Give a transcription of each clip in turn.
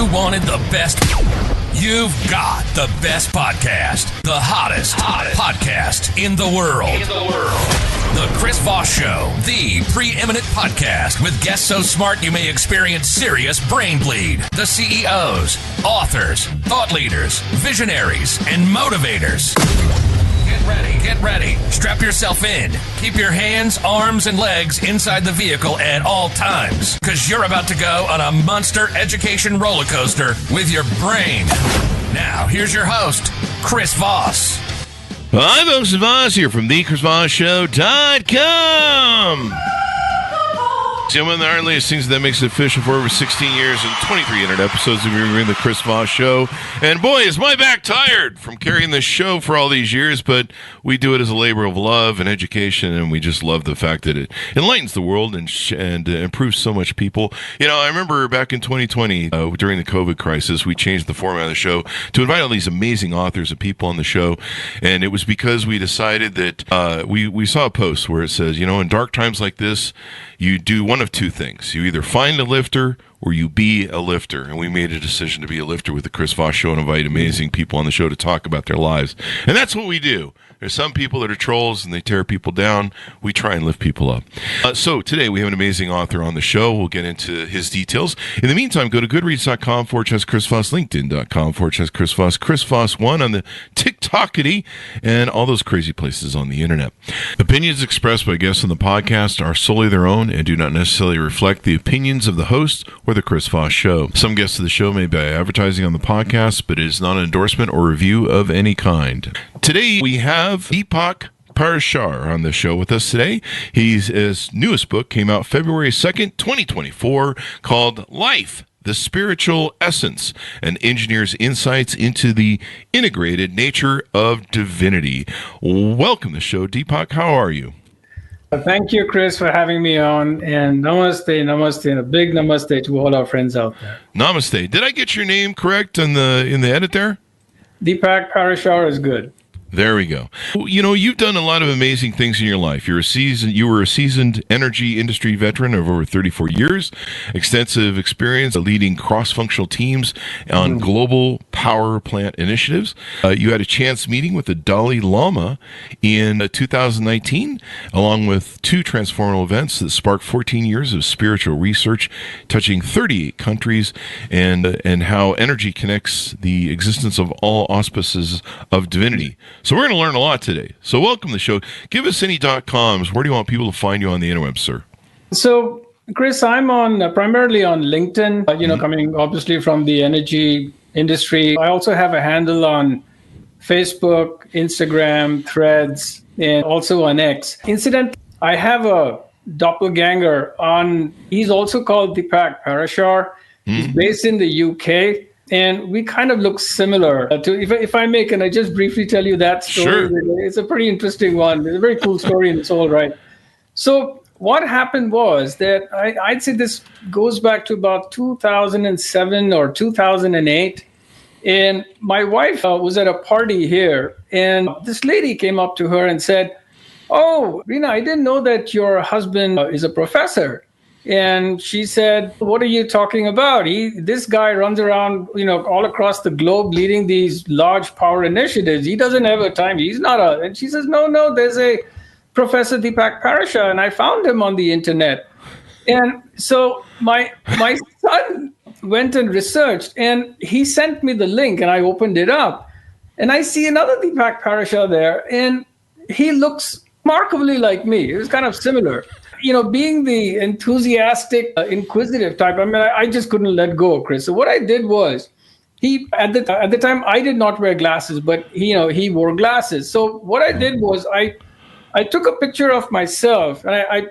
you wanted the best, you've got the best podcast. The hottest podcast in the world. The Chris Voss Show, the preeminent podcast with guests so smart you may experience serious brain bleed. The CEOs, authors, thought leaders, visionaries, and motivators. Get ready. Strap yourself in. Keep your hands, arms, and legs inside the vehicle at all times, because you're about to go on a monster education roller coaster with your brain. Now, here's your host, Chris Voss. Hi, folks. Voss here from thechrisvossshow.com. One of the earliest things that makes it official for over 16 years and 2,300 episodes of reviewing the Chris Voss Show. And boy, is my back tired from carrying this show for all these years, but we do it as a labor of love and education, and we just love the fact that it enlightens the world and improves so much people. You know, I remember back in 2020, during the COVID crisis, we changed the format of the show to invite all these amazing authors and people on the show, and it was because we decided that we saw a post where it says, you know, in dark times like this, you do one of two things. You either find a lifter or you be a lifter. And we made a decision to be a lifter with the Chris Voss Show and invite amazing people on the show to talk about their lives. And that's what we do. There's some people that are trolls and they tear people down. We try and lift people up. So today we have an amazing author on the show. We'll get into his details. In the meantime, go to goodreads.com/Chris Voss, LinkedIn.com/Chris Voss, Chris Voss1 on the TikTokity, and all those crazy places on the internet. Opinions expressed by guests on the podcast are solely their own and do not necessarily reflect the opinions of the host or the Chris Voss Show. Some guests of the show may be advertising on the podcast, but it is not an endorsement or review of any kind. Today we have Deepak Parashar on the show with us today. His newest book came out February 2nd, 2024, called Life, the Spiritual Essence, an engineer's insights into the integrated nature of divinity. Welcome to the show, Deepak. How are you? Thank you, Chris, for having me on. And namaste, and a big namaste to all our friends out there. Namaste. Did I get your name correct in the edit there? Deepak Parashar is good. There we go. You know, you've done a lot of amazing things in your life. You were a seasoned energy industry veteran of over 34 years, extensive experience leading cross-functional teams on global power plant initiatives. You had a chance meeting with the Dalai Lama in 2019, along with two transformative events that sparked 14 years of spiritual research touching 38 countries and how energy connects the existence of all auspices of divinity. So we're going to learn a lot today. So welcome to the show. Give us any .coms. Where do you want people to find you on the interweb, sir? So, Chris, I'm on primarily on LinkedIn, coming obviously from the energy industry. I also have a handle on Facebook, Instagram, Threads, and also on X. Incidentally, I have a doppelganger he's also called Deepak Parashar. He's based in the UK. And we kind of look similar to, if I may, can I just briefly tell you that story? Sure. It's a pretty interesting one. It's a very cool story and it's all right. So what happened was that I'd say this goes back to about 2007 or 2008. And my wife was at a party here. And this lady came up to her and said, "Oh, Rina, I didn't know that your husband is a professor." And she said, "What are you talking about? This guy runs around, all across the globe leading these large power initiatives. He doesn't have a time. He's not a..." And she says, No, there's a Professor Deepak Parashar, and I found him on the internet. And so my son went and researched, and he sent me the link, and I opened it up, and I see another Deepak Parashar there, and he looks remarkably like me. It was kind of similar. Being the enthusiastic, inquisitive type, I just couldn't let go, Chris. So what I did was, at the time, I did not wear glasses, but he wore glasses. So what I did was I took a picture of myself, and I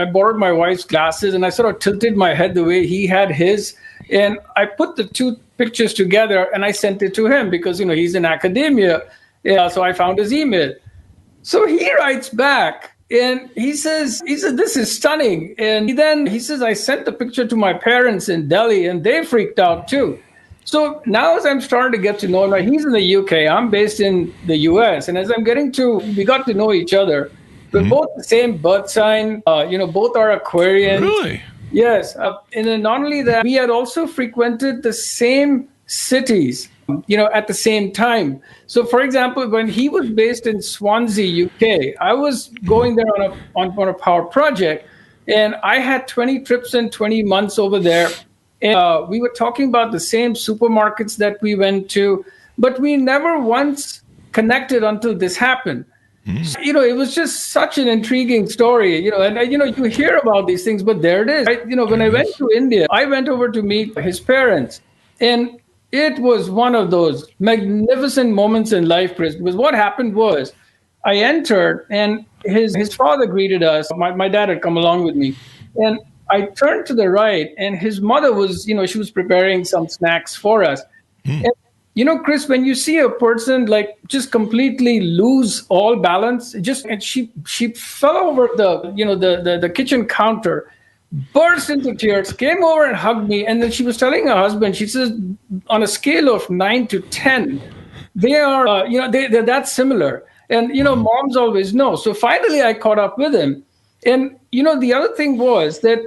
borrowed my wife's glasses, and I sort of tilted my head the way he had his, and I put the two pictures together, and I sent it to him because, he's in academia. Yeah, so I found his email. So he writes back. And he says, "This is stunning." And he says, "I sent the picture to my parents in Delhi and they freaked out too." So now as I'm starting to get to know him, he's in the UK, I'm based in the US. And as we got to know each other. We're both the same birth sign, both are Aquarian. Really? Yes. And then not only that, we had also frequented the same cities, at the same time. So, for example, when he was based in Swansea, UK, I was going there on a power project, and I had 20 trips and 20 months over there. And we were talking about the same supermarkets that we went to, but we never once connected until this happened. So, it was just such an intriguing story, and you hear about these things, but there it is. When I went to India, I went over to meet his parents, and it was one of those magnificent moments in life, Chris, because what happened was I entered and his father greeted us. My dad had come along with me, and I turned to the right, and his mother was, she was preparing some snacks for us. And, Chris, when you see a person like just completely lose all balance, and she fell over the kitchen counter, burst into tears, came over and hugged me, and then she was telling her husband, she says, on a scale of 9 to 10, they are, they're that similar. And, moms always know. So finally I caught up with him. And, the other thing was that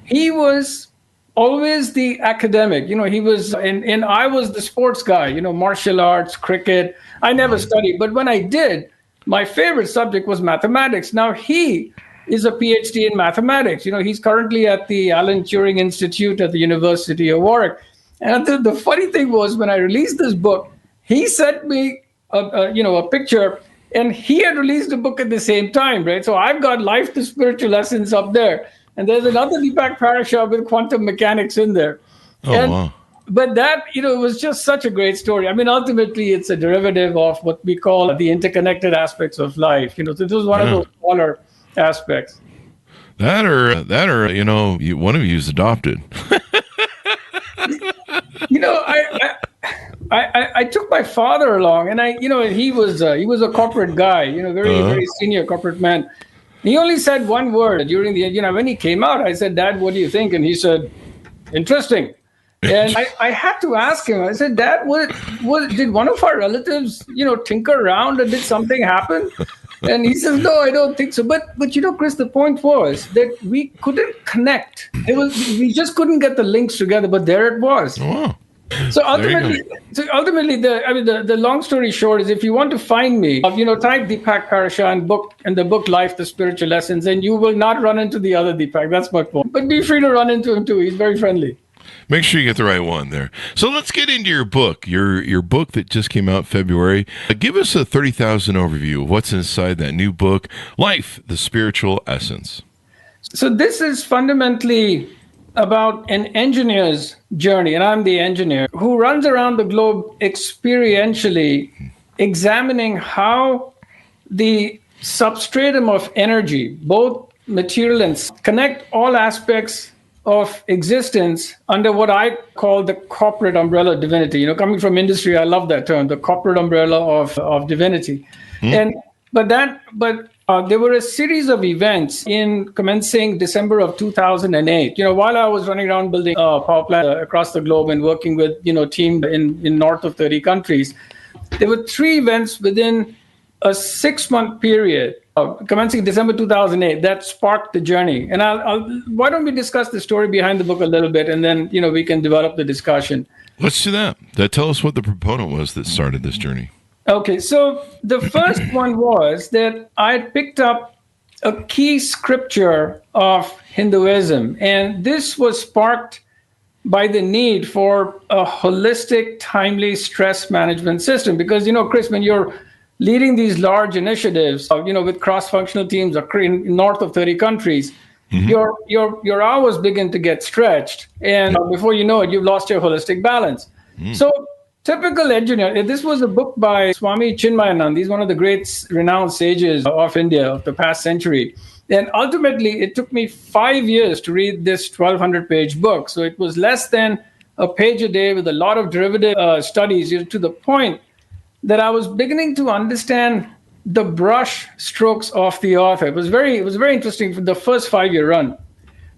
he was always the academic. He was, and I was the sports guy, martial arts, cricket. I never studied. But when I did, my favorite subject was mathematics. Now, he is a PhD in mathematics. He's currently at the Alan Turing Institute at the University of Warwick. And the funny thing was, when I released this book, he sent me a picture, and he had released a book at the same time, right? So I've got Life to Spiritual Lessons up there. And there's another Deepak Parasha with quantum mechanics in there. Wow. But that, it was just such a great story. I mean, ultimately, it's a derivative of what we call the interconnected aspects of life. So this was one of those smaller aspects. That or one of you is adopted. I took my father along, and he was a corporate guy, very senior corporate man. He only said one word during when he came out. I said, "Dad, what do you think?" And he said, "Interesting." And I had to ask him. I said, "Dad, did one of our relatives, tinker around and did something happen?" And he says, "No, I don't think so." But Chris, the point was that we couldn't connect. We just couldn't get the links together. But there it was. Wow. So ultimately, the long story short is, if you want to find me, type Deepak Parasha and the book Life, the Spiritual Lessons, and you will not run into the other Deepak. That's my point. But be free to run into him too. He's very friendly. Make sure you get the right one there. So let's get into your book, your book that just came out February. Give us a 30,000 overview of what's inside that new book, Life, the Spiritual Essence. So this is fundamentally about an engineer's journey, and I'm the engineer, who runs around the globe experientially examining how the substratum of energy, both material and connect all aspects of existence under what I call the corporate umbrella of divinity. Coming from industry, I love that term, the corporate umbrella of divinity. But there were a series of events commencing December of 2008. While I was running around building power plants across the globe and working with team in north of 30 countries, there were 3 events within a 6-month period, commencing December 2008, that sparked the journey. And why don't we discuss the story behind the book a little bit, and then we can develop the discussion. Let's do that. Tell us what the proponent was that started this journey. Okay, so the first one was that I picked up a key scripture of Hinduism, and this was sparked by the need for a holistic, timely stress management system. Because, Chris, when you're leading these large initiatives, with cross-functional teams in north of 30 countries, your hours begin to get stretched, and before you know it, you've lost your holistic balance. So typical engineer. This was a book by Swami Chinmayanand. He's one of the great renowned sages of India of the past century. And ultimately, it took me 5 years to read this 1,200-page book. So it was less than a page a day with a lot of derivative studies, to the point that I was beginning to understand the brush strokes of the author. It was very interesting for the first 5-year run.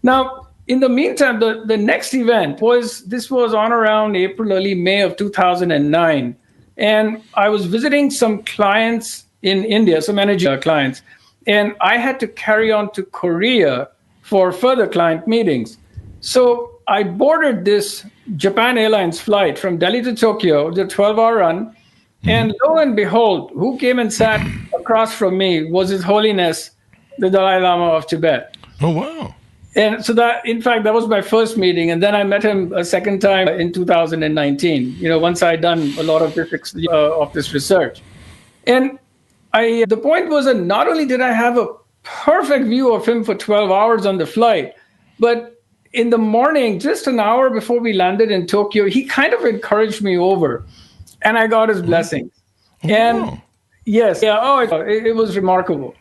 Now, in the meantime, the next event was on around April, early May of 2009. And I was visiting some clients in India, some energy clients. And I had to carry on to Korea for further client meetings. So I boarded this Japan Airlines flight from Delhi to Tokyo, the 12-hour run. And lo and behold, who came and sat across from me was His Holiness, the Dalai Lama of Tibet. Oh, wow. And so that, in fact, that was my first meeting. And then I met him a second time in 2019, once I'd done a lot of this research. And the point was that not only did I have a perfect view of him for 12 hours on the flight, but in the morning, just an hour before we landed in Tokyo, he kind of encouraged me over, and I got his blessings. And yes, it was remarkable.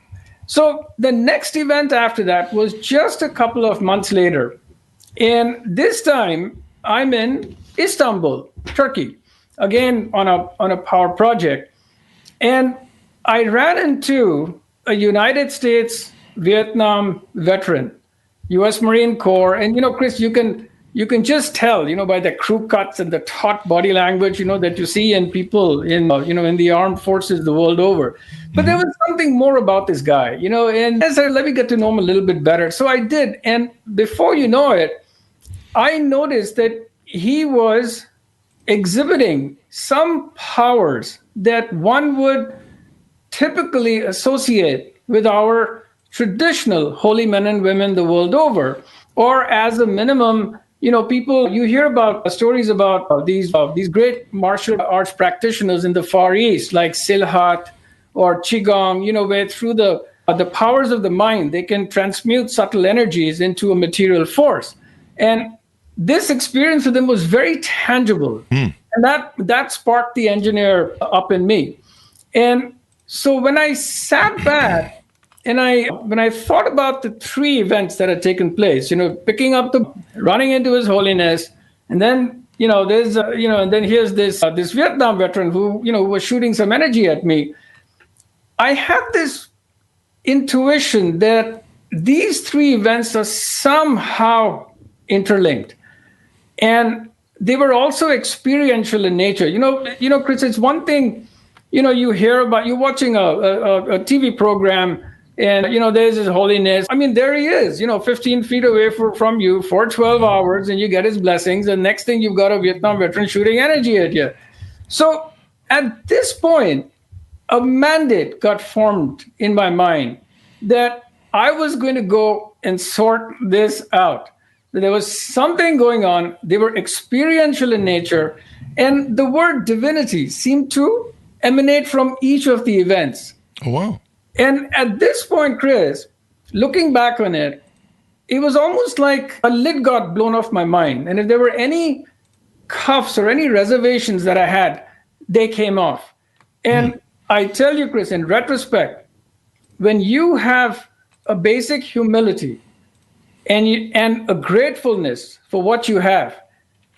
So the next event after that was just a couple of months later. And this time I'm in Istanbul, Turkey, again on a power project. And I ran into a United States Vietnam veteran, U.S. Marine Corps. And, Chris, you can just tell, by the crew cuts and the taut body language, that you see in people in the armed forces the world over. But there was something more about this guy, and I said, let me get to know him a little bit better. So I did. And before you know it, I noticed that he was exhibiting some powers that one would typically associate with our traditional holy men and women the world over, or as a minimum, people, you hear about stories about these great martial arts practitioners in the Far East, like Silhat or Qigong, where through the powers of the mind, they can transmute subtle energies into a material force. And this experience with them was very tangible. And that sparked the engineer up in me. And so when I sat back and when I thought about the three events that had taken place, picking up running into His Holiness, and then, and then here's this Vietnam veteran who was shooting some energy at me. I had this intuition that these three events are somehow interlinked. And they were also experiential in nature. Chris, it's one thing, you hear about, you're watching a TV program and, there's His Holiness. I mean, there he is, 15 feet away from you for 12 hours and you get his blessings. And next thing you've got a Vietnam veteran shooting energy at you. So at this point, a mandate got formed in my mind that I was going to go and sort this out. There was something going on. They were experiential in nature. And the word divinity seemed to emanate from each of the events. Oh, wow. And at this point, Chris, looking back on it, it was almost like a lid got blown off my mind. And if there were any cuffs or any reservations that I had, they came off. And I tell you, Chris, in retrospect, when you have a basic humility and a gratefulness for what you have,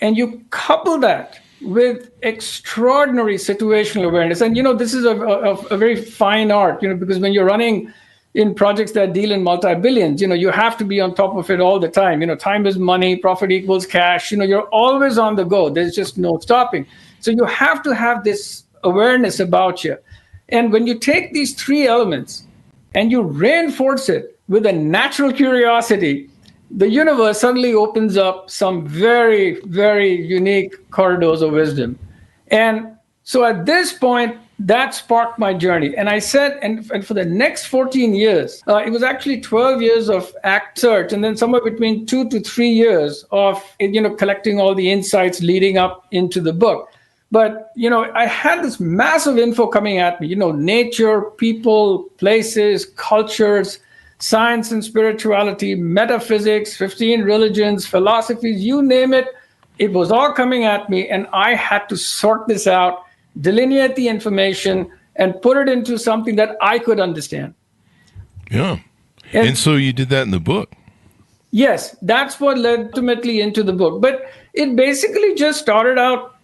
and you couple that with extraordinary situational awareness, and this is a very fine art, because when you're running in projects that deal in multi-billions, you have to be on top of it all the time. Time is money, profit equals cash. You're always on the go. There's just no stopping. So you have to have this awareness about you. And when you take these three elements and you reinforce it with a natural curiosity, the universe suddenly opens up some very, very unique corridors of wisdom. And so at this point, that sparked my journey. And I said, and for the next 14 years, it was actually 12 years of act search, and then somewhere between 2 to 3 years of, collecting all the insights leading up into the book. But, I had this massive info coming at me, nature, people, places, cultures, science and spirituality, metaphysics, 15 religions, philosophies, you name it. It was all coming at me, and I had to sort this out, delineate the information, and put it into something that I could understand. Yeah. And so you did that in the book. Yes, that's what led ultimately into the book. But it basically just started out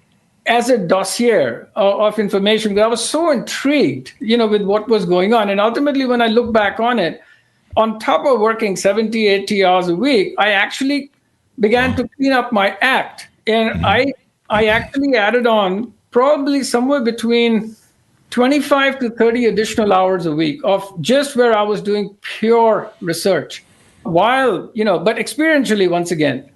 as a dossier of information, because I was so intrigued, with what was going on. And ultimately, when I look back on it, on top of working 70, 80 hours a week, I actually began to clean up my act. And I actually added on probably somewhere between 25 to 30 additional hours a week of just where I was doing pure research, while, but experientially once again.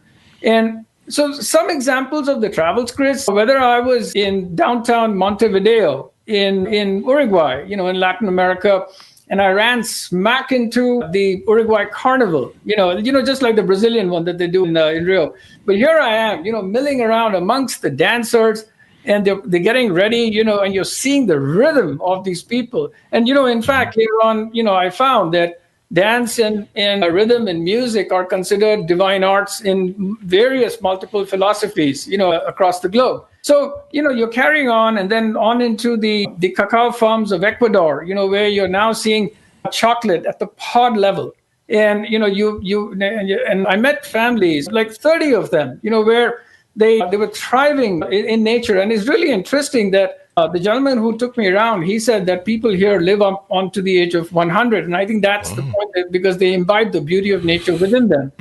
And so some examples of the travels, Chris, whether I was in downtown Montevideo in Uruguay, in Latin America, and I ran smack into the Uruguay Carnival, just like the Brazilian one that they do in Rio. But here I am, milling around amongst the dancers, and they're getting ready, and you're seeing the rhythm of these people. And, in fact, later on, I found that dance and rhythm and music are considered divine arts in various multiple philosophies, across the globe. So, you're carrying on and then on into the cacao farms of Ecuador, where you're now seeing chocolate at the pod level. And, and I met families, like 30 of them, where they were thriving in nature. And it's really interesting that the gentleman who took me around, he said that people here live on to the age of 100. And I think that's the point, because they imbibe the beauty of nature within them.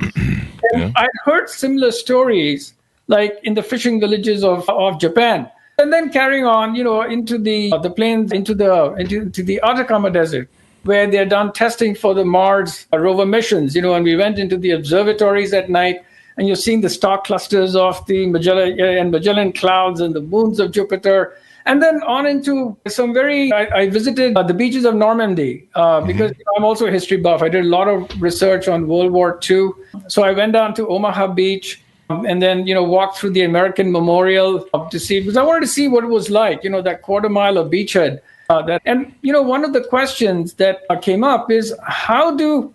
And I'd heard similar stories, like in the fishing villages of Japan. And then carrying on, into the plains, into the Atacama Desert, where they're done testing for the Mars rover missions, and we went into the observatories at night, and you're seeing the star clusters of the Magellan clouds and the moons of Jupiter. And then on into I visited the beaches of Normandy because I'm also a history buff. I did a lot of research on World War II. So I went down to Omaha Beach and then, walked through the American Memorial to see, because I wanted to see what it was like, that quarter mile of beachhead. One of the questions that came up is how do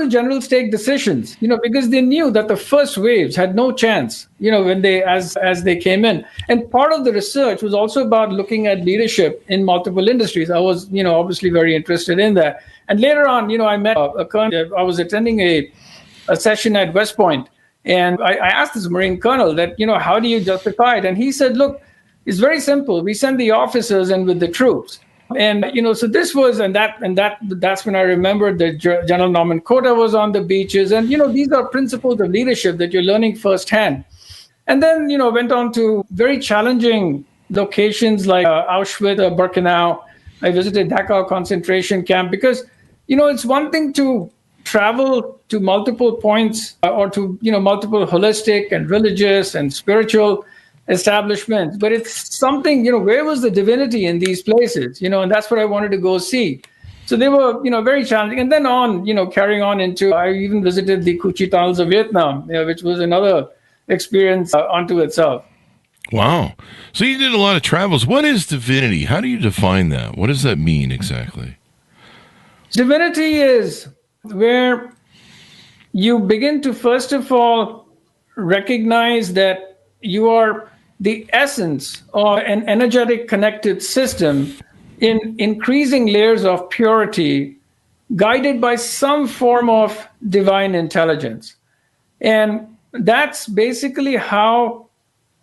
generals take decisions? Because they knew that the first waves had no chance, when as they came in. And part of the research was also about looking at leadership in multiple industries. I was, obviously very interested in that. And later on, I met a colonel. I was attending a session at West Point, and I asked this Marine colonel that, how do you justify it? And he said, look, it's very simple. We send the officers in with the troops. And, so this was, that's when I remembered that General Norman Cota was on the beaches. And, these are principles of leadership that you're learning firsthand. And then, went on to very challenging locations like Auschwitz, Birkenau. I visited Dachau concentration camp because, it's one thing to travel to multiple points or to, multiple holistic and religious and spiritual establishments, but it's something, where was the divinity in these places, and that's what I wanted to go see. So they were, very challenging. And then on, carrying on into, I even visited the Cu Chi tunnels of Vietnam, which was another experience unto itself. Wow. So you did a lot of travels. What is divinity? How do you define that? What does that mean exactly? Divinity is where you begin to, first of all, recognize that you are the essence of an energetic connected system in increasing layers of purity, guided by some form of divine intelligence. And that's basically how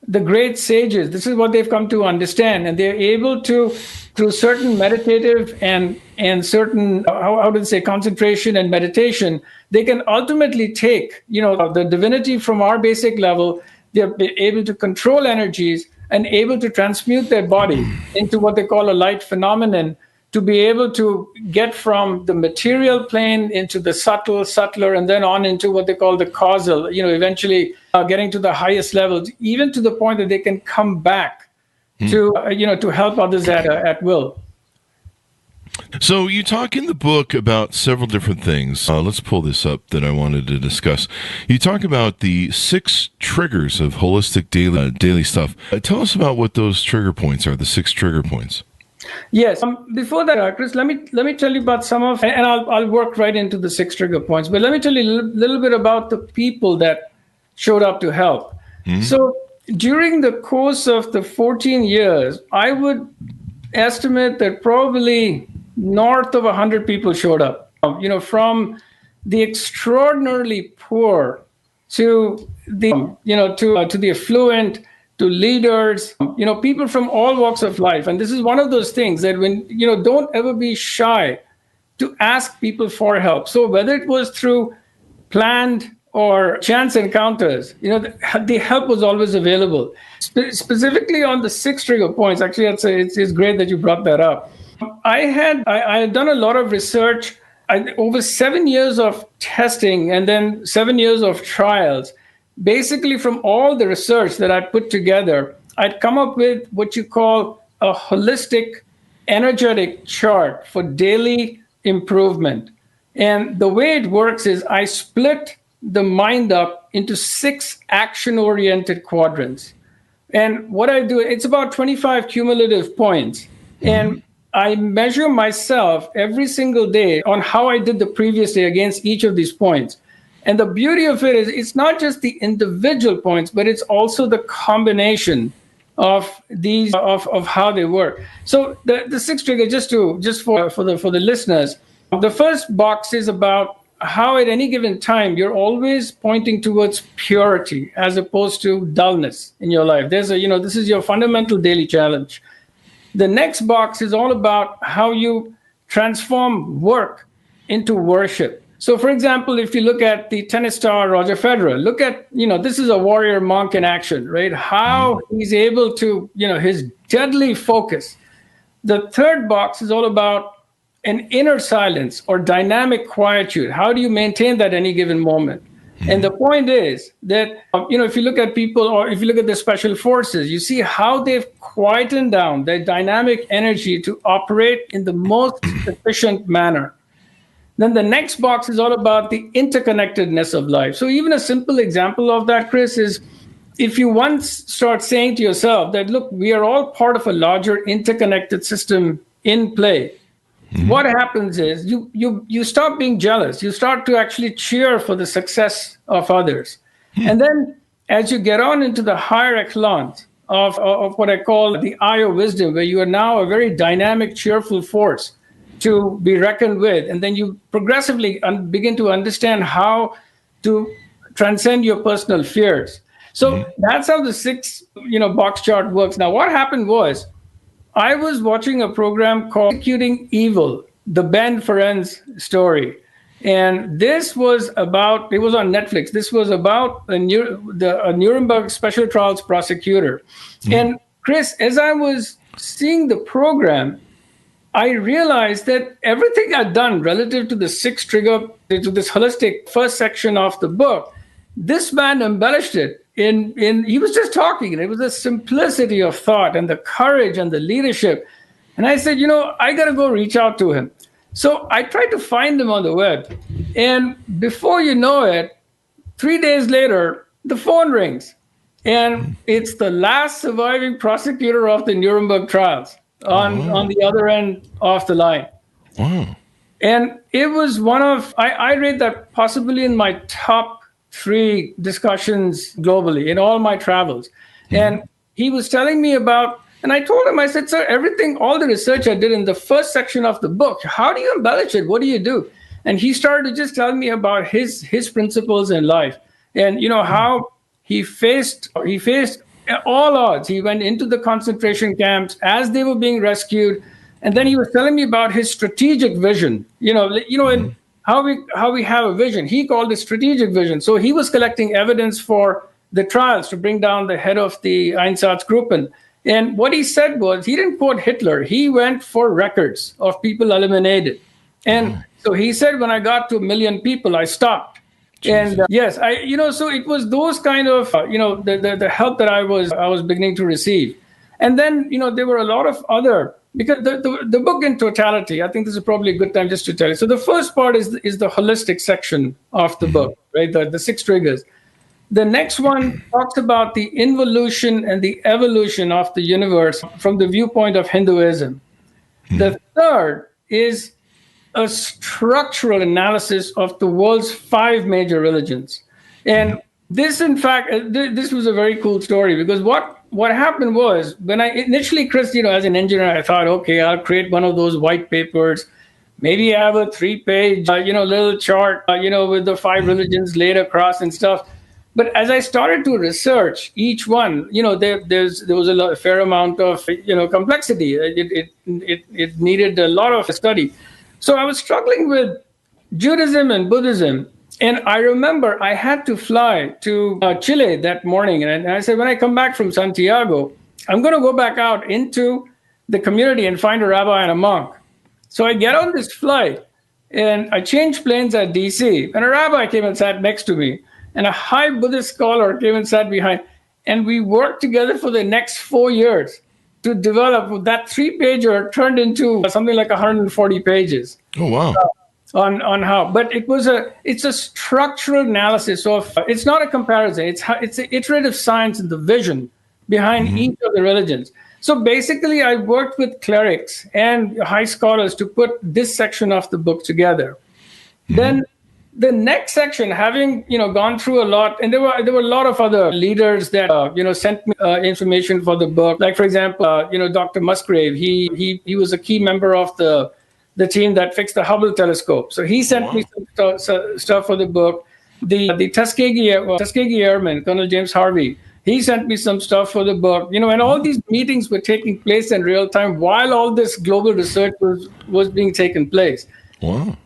the great sages, this is what they've come to understand. And they're able to, through certain meditative and certain, how to say, concentration and meditation, they can ultimately take, the divinity from our basic level. They're able to control energies and able to transmute their body into what they call a light phenomenon, to be able to get from the material plane into the subtler, and then on into what they call the causal, eventually getting to the highest levels, even to the point that they can come back to help others at will. So you talk in the book about several different things. Let's pull this up that I wanted to discuss. You talk about the 6 triggers of holistic daily stuff. Tell us about what those trigger points are, the 6 trigger points. Yes. Before that, Chris, let me tell you about some of, and I'll work right into the 6 trigger points. But let me tell you a little bit about the people that showed up to help. Mm-hmm. So during the course of the 14 years, I would estimate that probably north of 100 people showed up, from the extraordinarily poor to the, to the affluent, to leaders, people from all walks of life. And this is one of those things that when, don't ever be shy to ask people for help. So whether it was through planned or chance encounters, the help was always available. Specifically on the 6 trigger points, actually, it's great that you brought that up. I had done a lot of research, over 7 years of testing and then 7 years of trials, basically from all the research that I put together, I'd come up with what you call a holistic energetic chart for daily improvement. And the way it works is I split the mind up into 6 action-oriented quadrants. And what I do, it's about 25 cumulative points. And I measure myself every single day on how I did the previous day against each of these points. And the beauty of it is it's not just the individual points, but it's also the combination of these of how they work. So the 6 triggers, just for the listeners, the first box is about how at any given time you're always pointing towards purity as opposed to dullness in your life. This is your fundamental daily challenge. The next box is all about how you transform work into worship. So, for example, if you look at the tennis star Roger Federer, look at, this is a warrior monk in action, right? How he's able to, his deadly focus. The third box is all about an inner silence or dynamic quietude. How do you maintain that at any given moment? And the point is that, if you look at people or if you look at the special forces, you see how they've quietened down their dynamic energy to operate in the most efficient manner. Then the next box is all about the interconnectedness of life. So even a simple example of that, Chris, is if you once start saying to yourself that, look, we are all part of a larger interconnected system in play. What happens is you stop being jealous. You start to actually cheer for the success of others. And then as you get on into the higher echelons of what I call the eye of wisdom, where you are now a very dynamic, cheerful force to be reckoned with, and then you progressively begin to understand how to transcend your personal fears. So that's how the 6 box chart works. Now, what happened was, I was watching a program called Executing Evil, the Ben Ferencz story. And this was about, it was on Netflix. This was about a Nuremberg special trials prosecutor. And Chris, as I was seeing the program, I realized that everything I'd done relative to the 6 trigger, to this holistic first section of the book, this man embellished it. He was just talking, and it was the simplicity of thought and the courage and the leadership. And I said, I got to go reach out to him. So I tried to find him on the web. And before you know it, 3 days later, the phone rings. And it's the last surviving prosecutor of the Nuremberg trials on the other end of the line. Wow. And it was one of, I rate that possibly in my top 3 discussions globally in all my travels. And he was telling me about, and I told him, I said, sir, all the research I did in the first section of the book, how do you embellish it? What do you do? And he started to just tell me about his principles in life and, how he faced all odds. He went into the concentration camps as they were being rescued. And then he was telling me about his strategic vision, and how we have a vision. He called it strategic vision. So he was collecting evidence for the trials to bring down the head of the Einsatzgruppen. And what he said was, he didn't quote Hitler. He went for records of people eliminated. And so he said, when I got to 1 million people, I stopped. Jesus. And yes, so it was those kind of, the help that I was beginning to receive. And then, there were a lot of other, because the book in totality, I think this is probably a good time just to tell you. So the first part is the holistic section of the book, right? The 6 triggers. The next one talks about the involution and the evolution of the universe from the viewpoint of Hinduism. The third is a structural analysis of the world's 5 major religions. And this, in fact, this was a very cool story, because what happened was, when I initially, Chris, as an engineer, I thought, okay, I'll create one of those white papers. Maybe I have a 3-page, little chart, with the 5 religions laid across and stuff. But as I started to research each one, there was a fair amount of, complexity. It needed a lot of study. So I was struggling with Judaism and Buddhism. And I remember I had to fly to Chile that morning. And I said, when I come back from Santiago, I'm going to go back out into the community and find a rabbi and a monk. So I get on this flight and I changed planes at DC. And a rabbi came and sat next to me. and a high Buddhist scholar came and sat behind. And we worked together for the next 4 years to develop that 3-pager turned into something like 140 pages. Oh, wow. On how, but it's a structural analysis of, it's not a comparison. It's an iterative science and the vision behind each of the religions. So basically, I worked with clerics and high scholars to put this section of the book together. Then the next section, having gone through a lot, and there were a lot of other leaders that sent me information for the book. Like for example, Dr. Musgrave, he was a key member of the team that fixed the Hubble telescope. So he sent me some stuff for the book. The Tuskegee airman, Colonel James Harvey, he sent me some stuff for the book. And all these meetings were taking place in real time while all this global research was being taken place. Wow.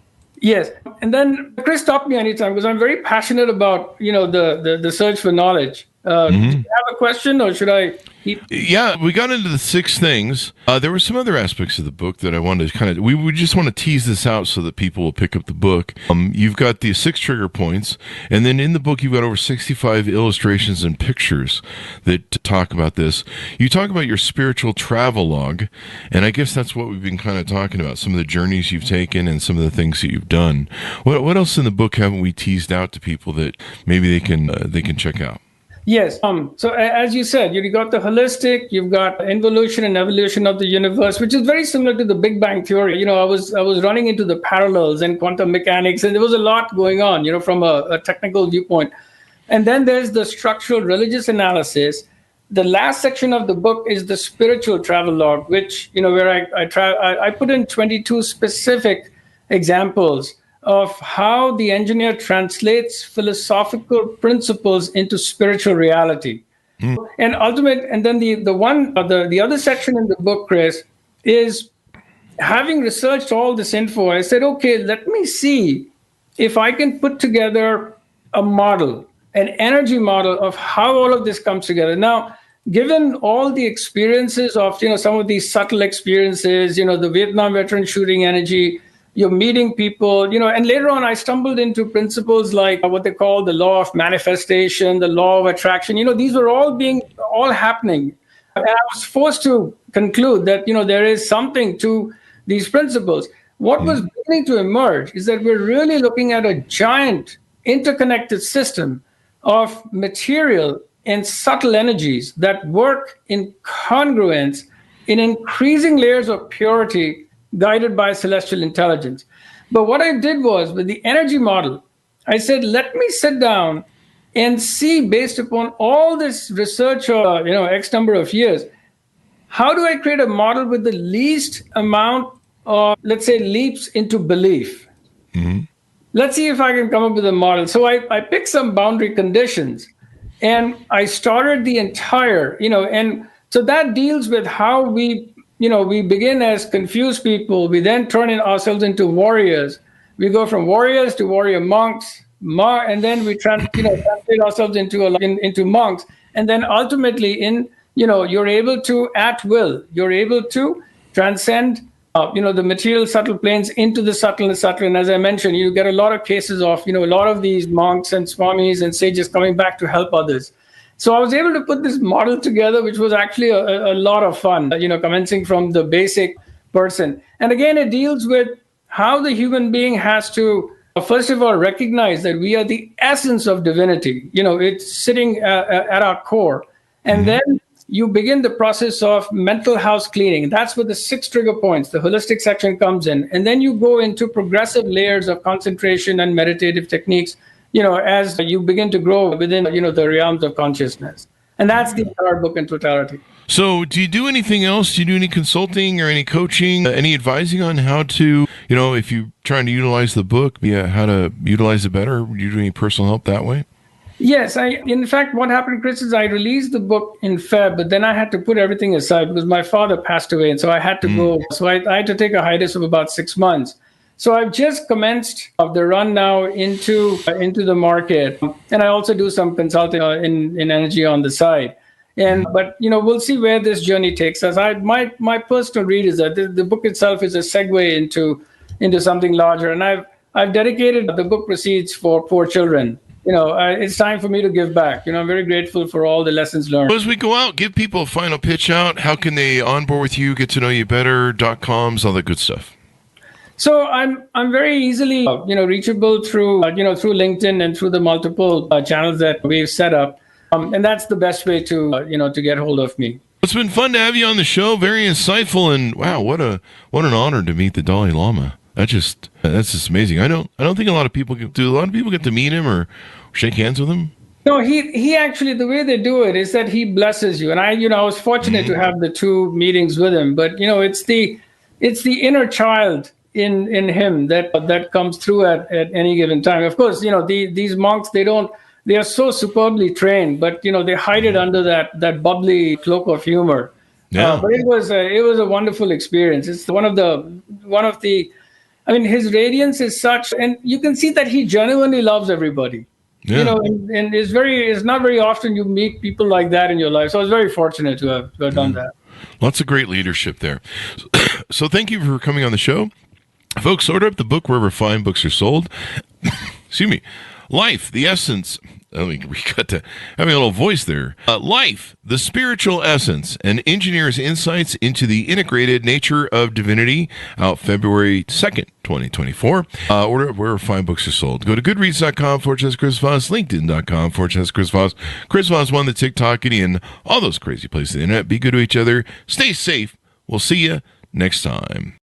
Yes. And then Chris, stop me anytime because I'm very passionate about, the search for knowledge. Do you have a question or should I keep? Yeah, we got into the 6 things. There were some other aspects of the book that I wanted to we just want to tease this out so that people will pick up the book. You've got the 6 trigger points, and then in the book you've got over 65 illustrations and pictures that talk about this. You talk about your spiritual travel log, and I guess that's what we've been kind of talking about, some of the journeys you've taken and some of the things that you've done. What else in the book haven't we teased out to people that maybe they can check out? Yes. So as you said, you've got the holistic, you've got involution and evolution of the universe, which is very similar to the Big Bang Theory. I was running into the parallels and quantum mechanics, and there was a lot going on, from a technical viewpoint. And then there's the structural religious analysis. The last section of the book is the spiritual travel log, which, where I put in 22 specific examples of how the engineer translates philosophical principles into spiritual reality. And then the other section in the book, Chris, is having researched all this info, I said, okay, let me see if I can put together a model, an energy model of how all of this comes together. Now, given all the experiences of, some of these subtle experiences, the Vietnam veteran shooting energy, you're meeting people, and later on I stumbled into principles like what they call the law of manifestation, the law of attraction. These were all happening. And I was forced to conclude that, there is something to these principles. What was beginning to emerge is that we're really looking at a giant interconnected system of material and subtle energies that work in congruence in increasing layers of purity guided by celestial intelligence. But what I did was, with the energy model, I said, let me sit down and see, based upon all this research, X number of years, how do I create a model with the least amount of, let's say, leaps into belief? Let's see if I can come up with a model. So I picked some boundary conditions, and I started the entire, and so that deals with how we begin as confused people. We then turn ourselves into warriors. We go from warriors to warrior monks, and then we translate ourselves into monks. And then ultimately, you're able to, at will, you're able to transcend, the material subtle planes into the subtle. And as I mentioned, you get a lot of cases of, a lot of these monks and swamis and sages coming back to help others. So I was able to put this model together, which was actually a lot of fun, commencing from the basic person. And again, it deals with how the human being has to, first of all, recognize that we are the essence of divinity. It's sitting at our core. And then you begin the process of mental house cleaning. That's where the 6 trigger points, the holistic section, comes in. And then you go into progressive layers of concentration and meditative techniques, as you begin to grow within, the realms of consciousness. And that's the entire book in totality. So do you do anything else? Do you do any consulting or any coaching, any advising on how to, if you're trying to utilize the book, how to utilize it better? Do you do any personal help that way? Yes. In fact, what happened, Chris, is I released the book in Feb, but then I had to put everything aside because my father passed away. And so I had to go. So I had to take a hiatus of about 6 months. So I've just commenced the run now into the market, and I also do some consulting in energy on the side. But we'll see where this journey takes us. My personal read is that the book itself is a segue into something larger, and I've dedicated the book proceeds for poor children. it's time for me to give back. I'm very grateful for all the lessons learned. As we go out, give people a final pitch out. How can they onboard with you, get to know you better, .coms, all that good stuff? So I'm very easily, reachable through LinkedIn and through the multiple channels that we've set up. And that's the best way to get hold of me. It's been fun to have you on the show. Very insightful, and wow, what an honor to meet the Dalai Lama. That's just amazing. I don't think a lot of people get to meet him or shake hands with him. No, he actually, the way they do it is that he blesses you. And I was fortunate to have the 2 meetings with him, but it's the inner child in him that comes through at any given time. Of course, these monks, they are so superbly trained, but they hide it under that bubbly cloak of humor. Yeah. But it was a wonderful experience. It's one of the his radiance is such, and you can see that he genuinely loves everybody. Yeah. And it's not very often you meet people like that in your life. So I was very fortunate to have done that. Lots of great leadership there. So thank you for coming on the show. Folks, order up the book wherever fine books are sold. Excuse me. Life, the Essence. We got to having a little voice there. Life, the Spiritual Essence, an engineer's insights into the integrated nature of divinity, out February 2nd, 2024. Order it wherever fine books are sold. Go to goodreads.com/Chris Voss, LinkedIn.com/Chris Voss. Chris Voss won the TikTok and all those crazy places on the internet. Be good to each other. Stay safe. We'll see you next time.